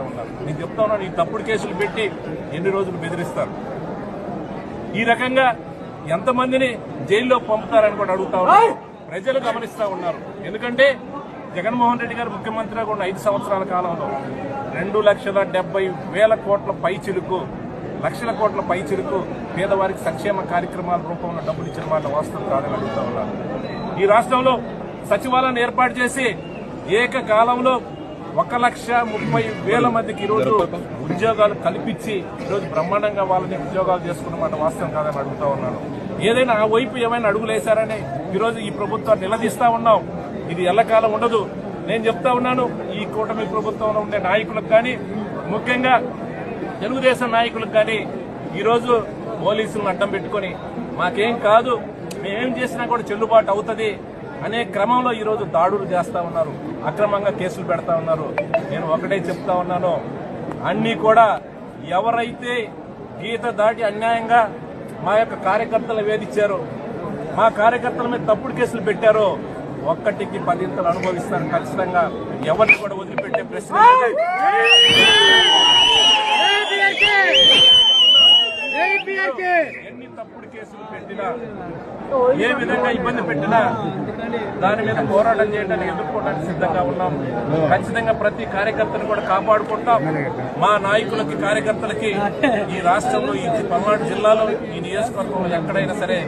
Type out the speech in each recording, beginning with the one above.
ఉన్నారు. నేను చెప్తా ఉన్నాను, ఈ తప్పుడు కేసులు పెట్టి ఎన్ని రోజులు బెదిరిస్తారు, ఈ రకంగా ఎంతమందిని జైల్లో పంపుతారని కూడా అడుగుతా ఉన్నారు. ప్రజలు గమనిస్తా ఉన్నారు. ఎందుకంటే జగన్మోహన్ రెడ్డి గారు ముఖ్యమంత్రిగా ఉన్న 5 సంవత్సరాల కాలంలో 2,70,000 కోట్ల పైచిలుకు, లక్షల కోట్ల పైచిలుకు పేదవారికి సంక్షేమ కార్యక్రమాల రూపంలో డబ్బులు ఇచ్చిన మాట వాస్తవం కాదని అడుగుతా ఉన్నారు. ఈ రాష్ట్రంలో సచివాలయాన్ని ఏర్పాటు చేసి ఏకకాలంలో 1,30,000 మందికి ఈరోజు ఉద్యోగాలు కల్పించి ఈరోజు బ్రహ్మాండంగా వాళ్ళని ఉద్యోగాలు చేసుకున్నమాట వాస్తవం కాదని అడుగుతా ఉన్నాను. ఏదైనా ఆ వైపు ఏమైనా అడుగులేశారని ఈరోజు ఈ ప్రభుత్వాన్ని నిలదీస్తా ఉన్నాం. ఇది ఎల్లకాలం ఉండదు. నేను చెప్తా ఉన్నాను, ఈ కూటమి ప్రభుత్వంలో ఉండే నాయకులకు కానీ, ముఖ్యంగా తెలుగుదేశం నాయకులకు కానీ ఈరోజు పోలీసులను అడ్డం పెట్టుకుని మాకేం కాదు, మేమేం చేసినా కూడా చెల్లుబాటు అవుతుంది అనే క్రమంలో ఈరోజు దాడులు చేస్తా ఉన్నారు, అక్రమంగా కేసులు పెడతా ఉన్నారు. నేను ఒకటే చెప్తా ఉన్నాను, అన్ని కూడా ఎవరైతే గీత దాటి అన్యాయంగా మా యొక్క కార్యకర్తలు వేధించారో, మా కార్యకర్తల మీద తప్పుడు కేసులు పెట్టారో ఒక్కటికి 10 ఇంతలు అనుభవిస్తారు. ఖచ్చితంగా ఎవరిని కూడా వదిలిపెట్టే ప్రశ్న ఎన్ని తప్పుడు కేసులు పెట్టినా, ఏ విధంగా ఇబ్బంది పెట్టినా దాని మీద పోరాటం చేయడానికి, ఎదుర్కోవడానికి సిద్ధంగా ఉన్నాం. ఖచ్చితంగా ప్రతి కార్యకర్తను కూడా కాపాడుకుంటాం. మా నాయకులకి, కార్యకర్తలకి ఈ రాష్ట్రంలో, ఈ పల్నాడు జిల్లాలో, ఈ నియోజకవర్గంలో ఎక్కడైనా సరే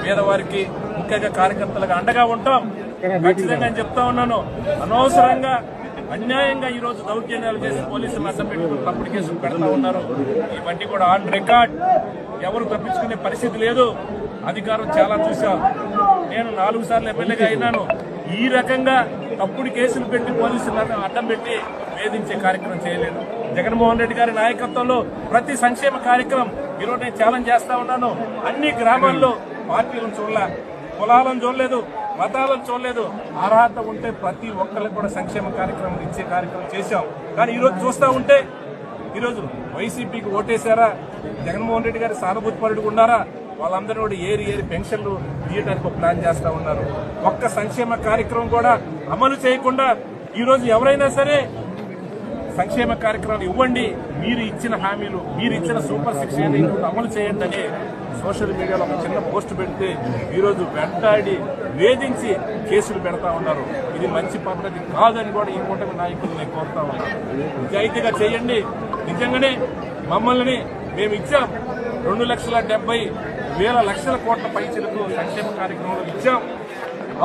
పేదవారికి, ముఖ్యంగా కార్యకర్తలకు అండగా ఉంటాం. ఖచ్చితంగా చెప్తా ఉన్నాను, అనవసరంగా అన్యాయంగా ఈ రోజు దౌర్జన్యాలు చేసి పోలీసులు అడ్డం పెట్టుకుని తప్పుడు కేసులు పెడతా ఉన్నారు. ఇవన్నీ కూడా ఆన్ రికార్డ్, ఎవరు తప్పించుకునే పరిస్థితి లేదు. అధికారం చాలా చూశాం. నేను 4 సార్లు ఎమ్మెల్యేగా అయినాను. ఈ రకంగా తప్పుడు కేసులు పెట్టి పోలీసులను అడ్డం పెట్టి వేధించే కార్యక్రమం చేయలేదు. జగన్మోహన్ రెడ్డి గారి నాయకత్వంలో ప్రతి సంక్షేమ కార్యక్రమం ఈరోజు నేను ఛాలెంజ్ చేస్తా ఉన్నాను. అన్ని గ్రామాల్లో పార్టీలను చూడలే, కులాలను చూడలేదు, మతాలను చూడలేదు. అర్హత ఉంటే ప్రతి ఒక్కరికి కూడా సంక్షేమ కార్యక్రమం ఇచ్చే కార్యక్రమం చేశాం. కానీ ఈరోజు చూస్తా ఉంటే ఈరోజు వైసీపీకి ఓటేశారా, జగన్మోహన్ రెడ్డి గారి సానుభూతిపరుడుగా ఉన్నారా, వాళ్ళందరూ కూడా ఏరి పెన్షన్లు తీయడానికి ప్లాన్ చేస్తా ఉన్నారు. ఒక్క సంక్షేమ కార్యక్రమం కూడా అమలు చేయకుండా ఈరోజు ఎవరైనా సరే సంక్షేమ కార్యక్రమాలు ఇవ్వండి, మీరు ఇచ్చిన హామీలు, మీరు ఇచ్చిన సూపర్ 6 అమలు చేయండి అని సోషల్ మీడియాలో ఒక చిన్న పోస్ట్ పెడితే ఈరోజు వెంటాడి వేధించి కేసులు పెడతా ఉన్నారు. ఇది మంచి పద్ధతి కాదని కూడా ఈ కూటమి నాయకులు నేను కోరుతా ఉన్నాను. నిజాయితీగా చేయండి. నిజంగానే మమ్మల్ని మేము ఇచ్చాం 2,70,000 కోట్ల పైచిలకు సంక్షేమ కార్యక్రమాలు ఇచ్చాం.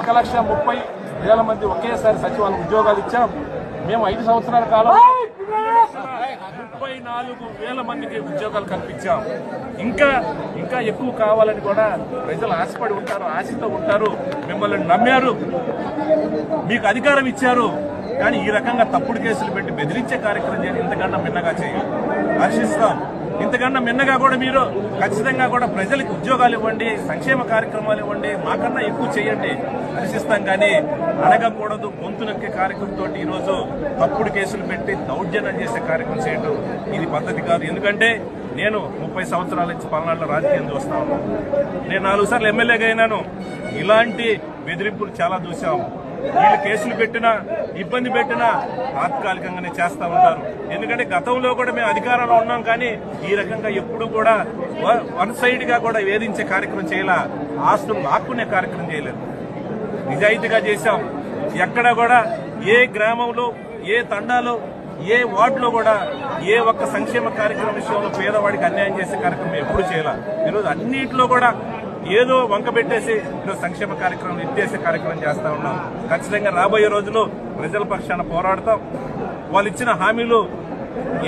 1,30,000 మంది ఒకేసారి సచివాలయ ఉద్యోగాలు ఇచ్చాం. మేము 5 సంవత్సరాల కాలం 34,000 మందికి ఉద్యోగాలు కల్పించాం. ఇంకా ఎక్కువ కావాలని కూడా ప్రజలు ఆశపడి ఉంటారు, ఆశతో ఉంటారు. మిమ్మల్ని నమ్మారు, మీకు అధికారం ఇచ్చారు. కానీ ఈ రకంగా తప్పుడు కేసులు పెట్టి బెదిరించే కార్యక్రమం చేయాలి. ఇంతకన్నా మిన్నగా చేయాలి, హర్షిస్తాం. ఇంతకన్నా మిన్నగా కూడా మీరు ఖచ్చితంగా కూడా ప్రజలకు ఉద్యోగాలు ఇవ్వండి, సంక్షేమ కార్యక్రమాలు ఇవ్వండి, మాకన్నా ఎక్కువ చేయండి, హర్షిస్తాం. కానీ అడగకూడదు, గొంతు నొక్కే కార్యక్రమంతో ఈరోజు తప్పుడు కేసులు పెట్టి దౌర్జన్యం చేసే కార్యక్రమం చేయడం ఇది పద్ధతి కాదు. ఎందుకంటే నేను 30 సంవత్సరాల నుంచి పల్నాడులో రాజకీయం చూస్తా ఉన్నాను. నేను 4 సార్లు ఎమ్మెల్యేగా అయినాను. ఇలాంటి బెదిరింపులు చాలా చూసాం. వీళ్ళు కేసులు పెట్టినా, ఇబ్బంది పెట్టినా తాత్కాలికంగానే చేస్తా ఉంటారు. ఎందుకంటే గతంలో కూడా మేము అధికారంలో ఉన్నాం, కానీ ఈ రకంగా ఎప్పుడు కూడా వన్ సైడ్ గా కూడా వేధించే కార్యక్రమం చేయాల, ఆస్తులు లాక్కునే కార్యక్రమం చేయలేదు. నిజాయితీగా చేశాం. ఎక్కడ కూడా ఏ గ్రామంలో, ఏ తండాలో, ఏ వార్డులో కూడా ఏ ఒక్క సంక్షేమ కార్యక్రమం విషయంలో పేదవాడికి అన్యాయం చేసే కార్యక్రమం ఎప్పుడు చేయాల. ఈరోజు అన్నింటిలో కూడా ఏదో వంక పెట్టేసి ఈరోజు సంక్షేమ కార్యక్రమం ఎత్తేసే కార్యక్రమం చేస్తా ఉన్నాం. ఖచ్చితంగా రాబోయే రోజుల్లో ప్రజల పక్షాన పోరాడతాం. వాళ్ళు ఇచ్చిన హామీలు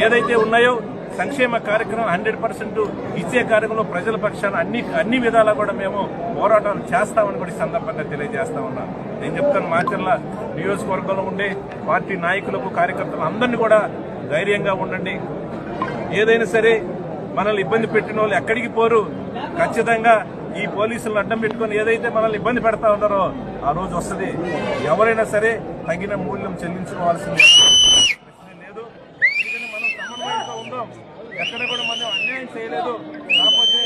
ఏదైతే ఉన్నాయో సంక్షేమ కార్యక్రమం 100% ఇచ్చే కార్యక్రమంలో ప్రజల పక్షాన అన్ని విధాలా కూడా మేము పోరాటాలు చేస్తామని కూడా ఈ సందర్భంగా తెలియజేస్తా ఉన్నాం. నేను చెప్తాను, మాచర్ల నియోజకవర్గంలో ఉండే పార్టీ నాయకులకు, కార్యకర్తలు అందరినీ కూడా ధైర్యంగా ఉండండి. ఏదైనా సరే మనల్ని ఇబ్బంది పెట్టిన వాళ్ళు ఎక్కడికి పోరు. ఖచ్చితంగా ఈ పోలీసులను అడ్డం పెట్టుకుని ఏదైతే మనల్ని ఇబ్బంది పెడతా ఉన్నారో ఆ రోజు వస్తుంది. ఎవరైనా సరే తగిన మూల్యం చెల్లించుకోవాల్సింది లేదు. మనం సమన్వయంతో ఉందాం. ఎక్కడ కూడా మనం అన్యాయం చేయలేదు. కాకపోతే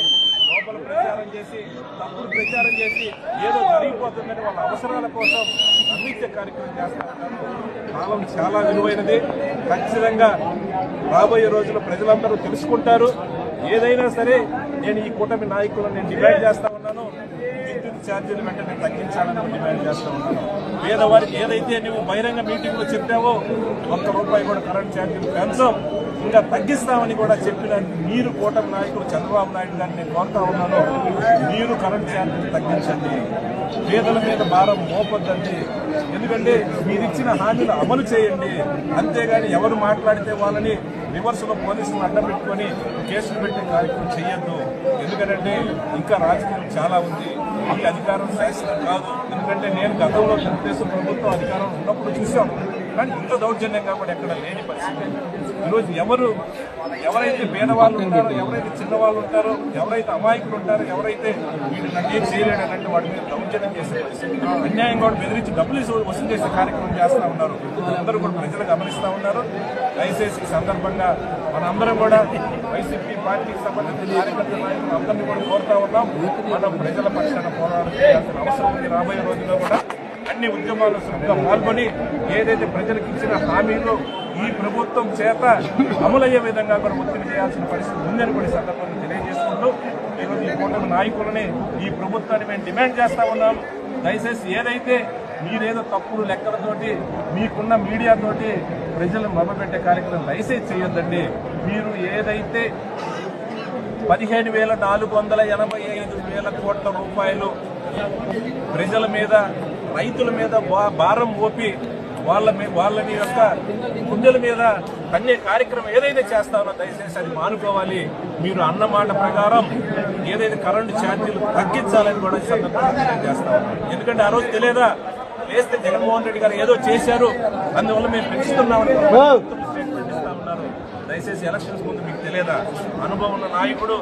లోపల ప్రచారం చేసి, తప్పుడు ప్రచారం చేసి ఏదో జరిగిపోతుందని వాళ్ళ అవసరాల కోసం నమ్మించే కార్యక్రమం చేస్తా ఉన్నారు. కాలం చాలా విలువైనది. ఖచ్చితంగా రాబోయే రోజుల్లో ప్రజలందరూ తెలుసుకుంటారు. ఏదైనా సరే నేను ఈ కూటమి నాయకులను నేను డిమాండ్ చేస్తా ఉన్నాను. విద్యుత్ ఛార్జీలు వెంటనే తగ్గించాలని డిమాండ్ చేస్తా ఉన్నాను. పేదవారికి ఏదైతే నువ్వు బహిరంగ మీటింగ్ లో చెప్పావో ₹1 కూడా కరెంట్ ఛార్జీలు పెంచం, ఇంకా తగ్గిస్తామని కూడా చెప్పిన మీరు కూటమి నాయకులు చంద్రబాబు నాయుడు గారిని నేను కోరుతా ఉన్నాను. మీరు కరెంట్ ఛార్జీలు తగ్గించండి, పేదల మీద భారం మోపొద్దండి. ఎందుకంటే మీరు ఇచ్చిన హామీలు అమలు చేయండి. అంతేగాని ఎవరు మాట్లాడితే వాళ్ళని రివర్స్ లో పోలీసులు అడ్డం పెట్టుకొని కేసులు పెట్టే కార్యక్రమం చేయొద్దు. ఎందుకంటే ఇంకా రాజకీయం చాలా ఉంది. ఈ అధికారం శాశ్వతం కాదు. ఎందుకంటే నేను గతంలో తెలుగుదేశం ప్రభుత్వం అధికారం ఉన్నప్పుడు చూసాం, కానీ ఇంత దౌర్జన్యంగా కూడా ఎక్కడ లేని పరిస్థితి. ఈరోజు ఎవరైతే పేదవాళ్ళు ఉంటారో, ఎవరైతే చిన్నవాళ్ళు ఉంటారో, ఎవరైతే అమాయకులు ఉంటారో, ఎవరైతే వీళ్ళు నాకేం చేయలేడనంటే వాటి మీద దౌర్జన్యం చేసే పరిస్థితి, అన్యాయం కూడా బెదిరించి డబ్బులు వసూలు చేసే కార్యక్రమం చేస్తూ ఉన్నారు. అందరూ కూడా ప్రజలు గమనిస్తూ ఉన్నారు. దయచేసి ఈ సందర్భంగా మనందరం కూడా వైసీపీ పార్టీకి సంబంధించిన కార్యకర్త నాయకులు అందరినీ కూడా కోరుతా ఉన్నాం. మనం ప్రజల పక్షాన పోరాటం చేయాల్సిన అవసరం ఉంది. రాబోయే రోజుల్లో కూడా అన్ని ఉద్యమాల్లో శ్రద్ధగా పాల్గొని ఏదైతే ప్రజలకు ఇచ్చిన హామీలు ఈ ప్రభుత్వం చేత అమలయ్యే విధంగా కూడా ఒత్తిడి చేయాల్సిన పరిస్థితి ఉందని కూడా సందర్భంగా తెలియజేసుకుంటూ ఈరోజు ఈ కూటమి నాయకులని ఈ ప్రభుత్వాన్ని మేము డిమాండ్ చేస్తా ఉన్నాం. దయచేసి ఏదైతే మీరేదో తప్పుడు లెక్కలతోటి మీకున్న మీడియాతోటి ప్రజలను మభ్యపెట్టే కార్యక్రమం దయచేసి చేయొద్దండి. మీరు ఏదైతే 15,485,000 కోట్ల రూపాయలు ప్రజల మీద, రైతుల మీద భారం మోపి వాళ్ళని యొక్క గుండెల మీద కన్నే కార్యక్రమం ఏదైతే చేస్తారో దయచేసి అది మానుకోవాలి. మీరు అన్నమాట ప్రకారం ఏదైతే కరెంటు ఛార్జీలు తగ్గించాలని కూడా సందర్భంగా చేస్తా ఉన్నారు. ఎందుకంటే ఆ రోజు తెలియదా, లేస్తే జగన్మోహన్ రెడ్డి గారు ఏదో చేశారు అందువల్ల మేము పెంచుతున్నామని స్టేట్మెంట్ ఇస్తా ఉన్నారు. దయచేసి ఎలక్షన్స్ ముందు మీకు తెలియదా? అనుభవం ఉన్న నాయకుడు,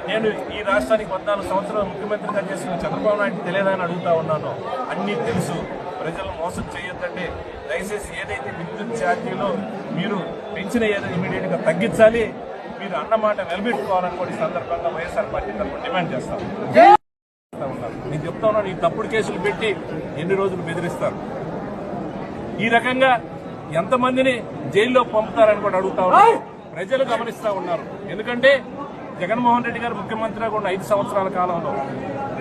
నేను ఈ రాష్ట్రానికి 14 సంవత్సరాలు ముఖ్యమంత్రిగా చేసిన చంద్రబాబు నాయుడు తెలియదా అని అడుగుతా ఉన్నాను. అన్నీ తెలుసు. ప్రజలను మోసం చేయొద్దండి. దయచేసి ఏదైతే విద్యుత్ ఛార్జీలో మీరు పెంచిన ఏదో ఇమీడియట్ గా తగ్గించాలి. మీరు అన్నమాట నిలబెట్టుకోవాలని కూడా ఈ సందర్భంగా వైఎస్ఆర్ పార్టీ తరఫున డిమాండ్ చేస్తాం. నేను చెప్తా ఉన్నాను, ఈ తప్పుడు కేసులు పెట్టి ఎన్ని రోజులు బెదిరిస్తారు, ఈ రకంగా ఎంతమందిని జైల్లో పంపుతారని కూడా అడుగుతా ఉన్నారు. ప్రజలు గమనిస్తా ఉన్నారు. ఎందుకంటే జగన్మోహన్ రెడ్డి గారు ముఖ్యమంత్రిగా ఉన్న 5 సంవత్సరాల కాలంలో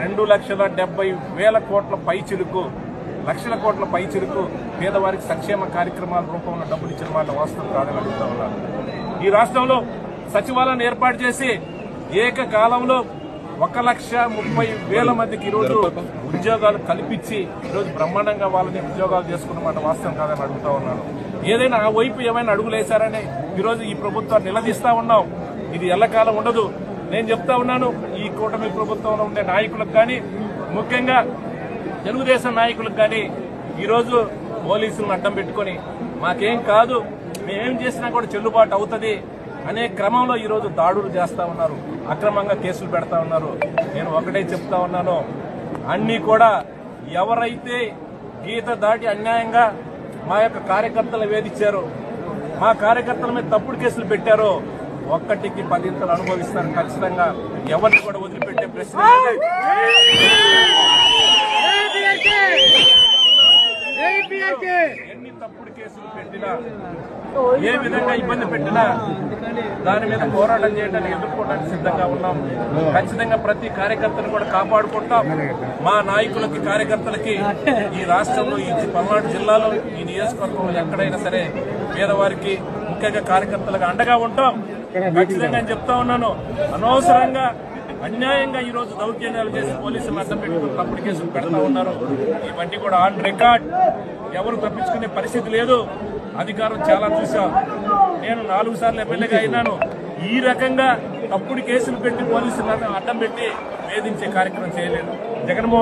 2,70,000 కోట్ల పైచిలుకు, లక్షల కోట్ల పైచిలుకు పేదవారికి సంక్షేమ కార్యక్రమాల రూపంలో డబ్బులు ఇచ్చిన వాళ్ళ వాస్తవం కాదని అడుగుతా ఉన్నారు. ఈ రాష్ట్రంలో సచివాలయాన్ని ఏర్పాటు చేసి ఏకకాలంలో 1,30,000 మందికి ఈరోజు ఉద్యోగాలు కల్పించి ఈరోజు బ్రహ్మాండంగా వాళ్ళని ఉద్యోగాలు చేసుకున్నమాట వాస్తవం కాదని అడుగుతా ఉన్నాను. ఏదైనా ఆ వైపు ఏమైనా అడుగులేశారని ఈరోజు ఈ ప్రభుత్వాన్ని నిలదీస్తా ఉన్నాం. ఇది ఎల్లకాలం ఉండదు. నేను చెప్తా ఉన్నాను, ఈ కూటమి ప్రభుత్వంలో ఉండే నాయకులకు కానీ, ముఖ్యంగా తెలుగుదేశం నాయకులకు కానీ ఈరోజు పోలీసులను అడ్డం పెట్టుకొని మాకేం కాదు, మేమేం చేసినా కూడా చెల్లుబాటు అవుతుంది అనే క్రమంలో ఈరోజు దాడులు చేస్తా ఉన్నారు, అక్రమంగా కేసులు పెడతా ఉన్నారు. నేను ఒకటే చెప్తా ఉన్నాను, అన్నీ కూడా ఎవరైతే గీత దాటి అన్యాయంగా మా యొక్క కార్యకర్తలు వేధించారో, మా కార్యకర్తల మీద తప్పుడు కేసులు పెట్టారో 1కి 10 ఇంతలు అనుభవిస్తారు. ఖచ్చితంగా ఎవరిని కూడా వదిలిపెట్టే ప్రశ్న ఎన్ని తప్పుడు కేసులు పెట్టినా, ఏ విధంగా ఇబ్బంది పెట్టినా దాని మీద పోరాటం చేయడానికి ఎదుర్కోవడానికి సిద్ధంగా ఉన్నాం. ఖచ్చితంగా ప్రతి కార్యకర్తను కూడా కాపాడుకుంటాం. మా నాయకులకి, కార్యకర్తలకి ఈ రాష్ట్రంలో, ఈ పల్నాడు జిల్లాలో, ఈ నియోజకవర్గంలో ఎక్కడైనా సరే పేదవారికి, ముఖ్యంగా కార్యకర్తలకు అండగా ఉంటాం. ఖచ్చితంగా నేను చెప్తా ఉన్నాను, అనవసరంగా అన్యాయంగా ఈ రోజు దౌర్జన్యాలు చేసి పోలీసులు అడ్డం పెట్టుకుని తప్పుడు కేసులు పెడతా ఉన్నారు. ఇవన్నీ కూడా ఆన్ రికార్డ్, ఎవరు తప్పించుకునే పరిస్థితి లేదు. అధికారం చాలా చూసాం. నేను 4 సార్లు ఎమ్మెల్యేగా అయినాను. ఈ రకంగా తప్పుడు కేసులు పెట్టి పోలీసులు అడ్డం పెట్టి వేధించే కార్యక్రమం చేయలేదు. జగన్మోహన్